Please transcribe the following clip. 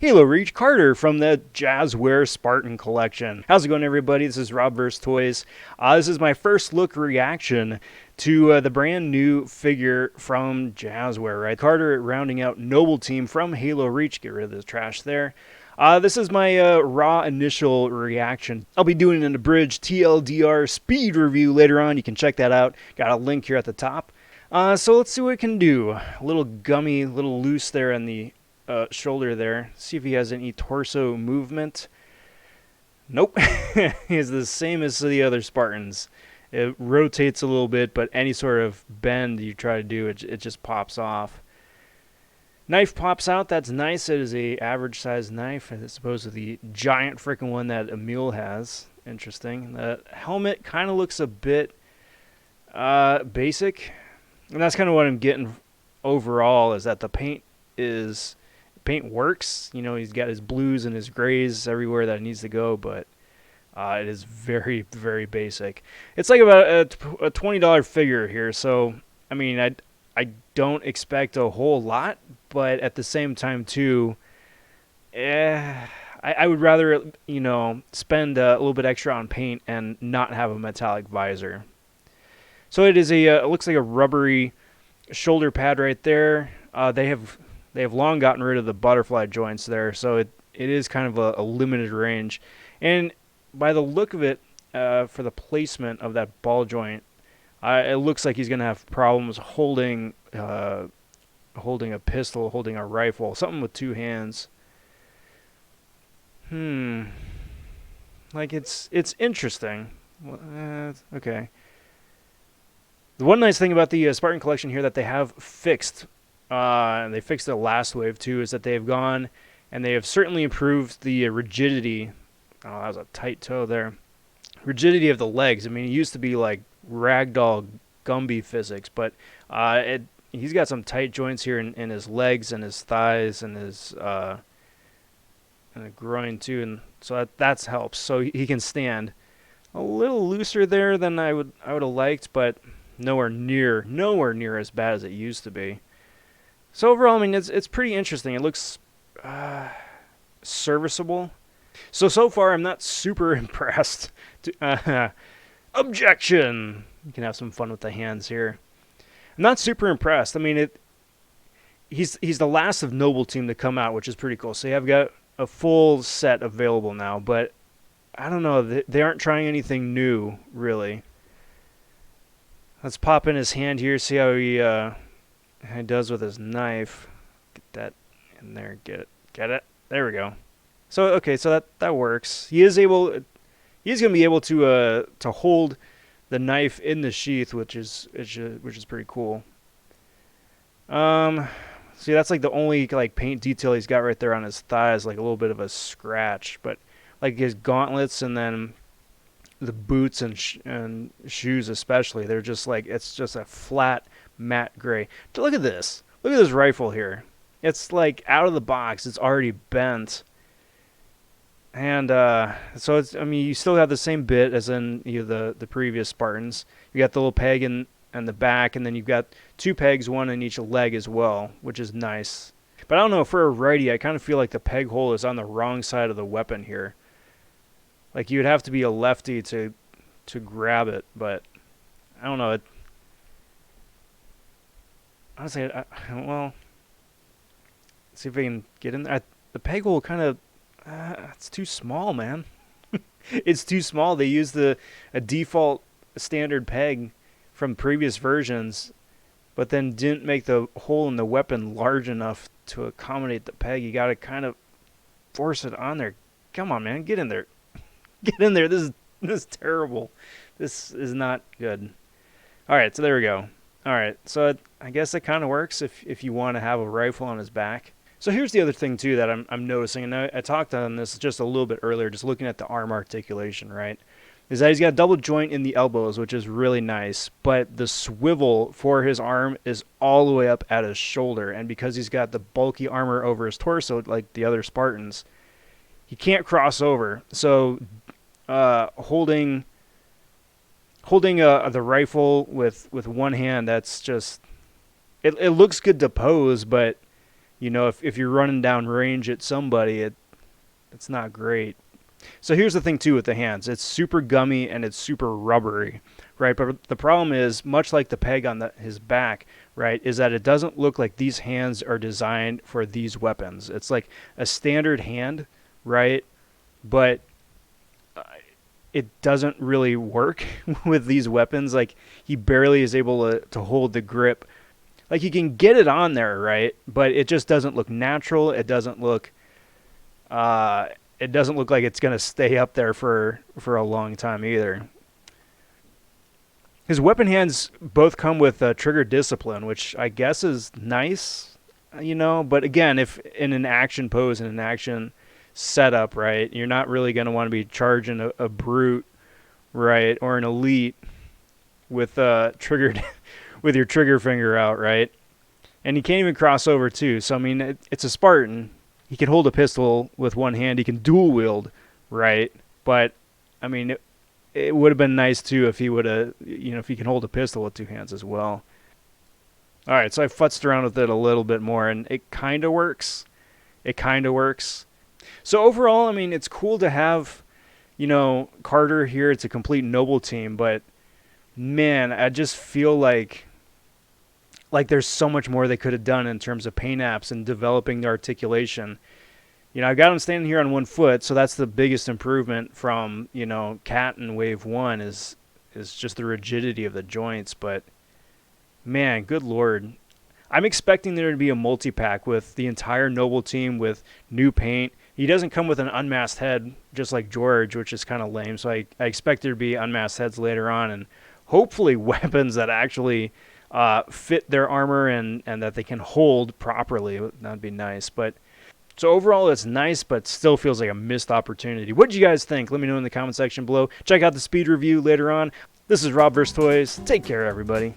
Halo Reach Carter from the Jazware Spartan Collection. How's it going, everybody? This is robvonshoe. This is my first look reaction to the brand new figure from Jazware, right? Carter rounding out Noble Team from Halo Reach. Get rid of the trash there. This is my raw initial reaction. I'll be doing an abridged TLDR speed review later on. You can check that out. Got a link here at the top. So let's see what it can do. A little gummy, a little loose there in the shoulder there. See if he has any torso movement. Nope. He's the same as the other Spartans. It rotates a little bit, but any sort of bend you try to do, it just pops off. Knife pops out. That's nice. It is a average size knife as opposed to the giant freaking one that Emil has. Interesting. The helmet kind of looks a bit basic, and that's kind of what I'm getting overall, is that the paint works. You know, he's got his blues and his grays everywhere that it needs to go, but it is very, very basic. It's like about a $20 figure here, so I mean, I don't expect a whole lot, but at the same time too, I would rather, you know, spend a little bit extra on paint and not have a metallic visor. So it is it looks like a rubbery shoulder pad right there. They have long gotten rid of the butterfly joints there, so it is kind of a limited range. And by the look of it, for the placement of that ball joint, it looks like he's going to have problems holding a pistol, holding a rifle, something with two hands. Like it's interesting. Okay. The one nice thing about the Spartan Collection here that they have fixed, and they fixed the last wave too, is that they have gone and they have certainly improved the rigidity. Oh, that was a tight toe there. Rigidity of the legs. I mean, it used to be like ragdoll Gumby physics, but he's got some tight joints here in his legs and his thighs and his and the groin too, and so that helps. So he can stand. A little looser there than I would have liked, but nowhere near as bad as it used to be. So overall, I mean, it's pretty interesting. It looks serviceable. So far, I'm not super impressed. Objection! You can have some fun with the hands here. I'm not super impressed. I mean, he's the last of Noble Team to come out, which is pretty cool. So you have got a full set available now, but I don't know. They aren't trying anything new, really. Let's pop in his hand here, see how he does with his knife. Get that in there. Get it. There we go. So okay, so that works. He's going to be able to hold the knife in the sheath, which is pretty cool. See, that's like the only like paint detail he's got right there on his thighs, like a little bit of a scratch, but like his gauntlets and then the boots and shoes especially, they're just like, it's just a flat matte gray. Look at this. Look at this rifle here. It's like out of the box. It's already bent. And so it's, I mean, you still have the same bit as in the previous Spartans. You got the little peg in the back, and then you've got two pegs, one in each leg as well, which is nice. But I don't know, for a righty, I kind of feel like the peg hole is on the wrong side of the weapon here. Like you would have to be a lefty to grab it, but I don't know. Honestly, well, see if I can get in there. The peg hole kind of, it's too small, man. It's too small. They used a default standard peg from previous versions, but then didn't make the hole in the weapon large enough to accommodate the peg. You got to kind of force it on there. Come on, man, get in there. Get in there. This is terrible. This is not good. All right, so there we go. All right, so I guess it kind of works if you want to have a rifle on his back. So here's the other thing too that I'm noticing, and I talked on this just a little bit earlier, just looking at the arm articulation, right? Is that he's got a double joint in the elbows, which is really nice, but the swivel for his arm is all the way up at his shoulder, and because he's got the bulky armor over his torso like the other Spartans, he can't cross over. So holding the rifle with one hand, that's just, it looks good to pose, but You know, if you're running down range at somebody, it's not great. So here's the thing too with the hands. It's super gummy and it's super rubbery, right? But the problem is, much like the peg on his back, right, is that it doesn't look like these hands are designed for these weapons. It's like a standard hand, right? But it doesn't really work with these weapons. Like, he barely is able to hold the grip. Like, you can get it on there, right? But it just doesn't look natural. It doesn't look like it's going to stay up there for a long time either. His weapon hands both come with trigger discipline, which I guess is nice, you know. But again, if in an action pose, in an action setup, right, you're not really going to want to be charging a brute, right, or an elite with triggered with your trigger finger out, right? And he can't even cross over too. So I mean, it's a Spartan. He can hold a pistol with one hand. He can dual wield, right? But I mean, it would have been nice too if he would have, you know, if he can hold a pistol with two hands as well. All right, so I futzed around with it a little bit more, and it kind of works. It kind of works. So overall, I mean, it's cool to have, you know, Carter here. It's a complete noble team, but man, I just feel like there's so much more they could have done in terms of paint apps and developing the articulation. You know, I got him standing here on 1 foot, so that's the biggest improvement from, you know, Cat in Wave 1 is just the rigidity of the joints. But man, good Lord. I'm expecting there to be a multi-pack with the entire Noble team with new paint. He doesn't come with an unmasked head just like George, which is kind of lame. So I expect there to be unmasked heads later on, and hopefully weapons that actually fit their armor and that they can hold properly. That'd be nice. But so overall, it's nice, but still feels like a missed opportunity. What did you guys think? Let me know in the comment section below. Check out the speed review later on. This is Rob vs. Toys. Take care, everybody.